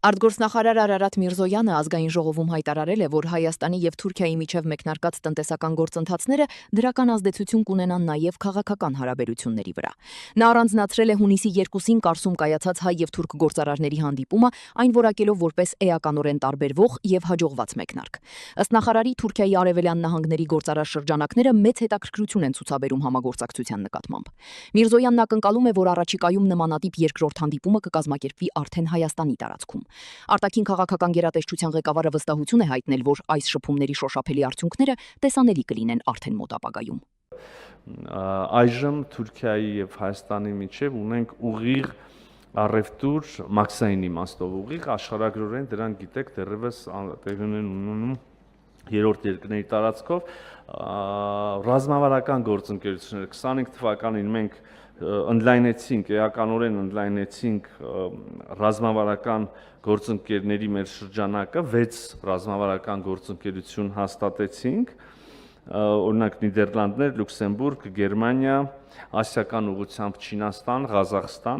Արտգործնախարար Արարատ Միրզոյանը ազգային ժողովում հայտարարել է, որ Հայաստանի եւ Թուրքիայի միջև մեկնարկած տնտեսական գործընթացները դրական ազդեցություն կունենան նաեւ քաղաքական հարաբերությունների վրա։ Նա առանձնացրել է հունիսի 2-ին Կարսում կայացած հայ եւ թուրք գործարարների հանդիպումը, այն որակելով որպես էականորեն տարբերվող եւ հաջողված մեկնարկ։ Ըստ նախարարի, Թուրքիայի արևելյան նահանգների գործարար շրջանակները մեծ հետաքրքրություն են ցուցաբերում համագործակցության նկատմամբ։ Միրզոյանն ակնկալում է, որ առաջիկայում նմանատիպ երկրորդ հանդիպումը կկազմակերպվի արդեն Հայաստանի տարածքում։ Արտաքին քաղաքական գերատեսչության ղեկավարը վստահություն է հայտնել, որ այս շփումների շոշափելի արդյունքները տեսանելի կլինեն արդեն մոտ ապագայում։ Այժմ Թուրքիայի եւ Հայաստանի միջև ունենք ուղիղ առևտուր մաքսային իմաստով ուղիղ աշխարհագրորեն դրան գիտեք դեռևս տեղի ունենում երրորդ երկրների տարածքով ռազմավարական գործընկերությունները 25 թվականին մենք ընդլայնեցինք, էականորեն ընդլայնեցինք ռազմավարական գործընկերների մեր շրջանակը 6 ռազմավարական գործընկերություն հաստատեցինք, օրինակ Նիդերլանդներ, Լյուքսեմբուրգ, Գերմանիա, ասիական ուղղությամբ Չինաստան, Ղազախստան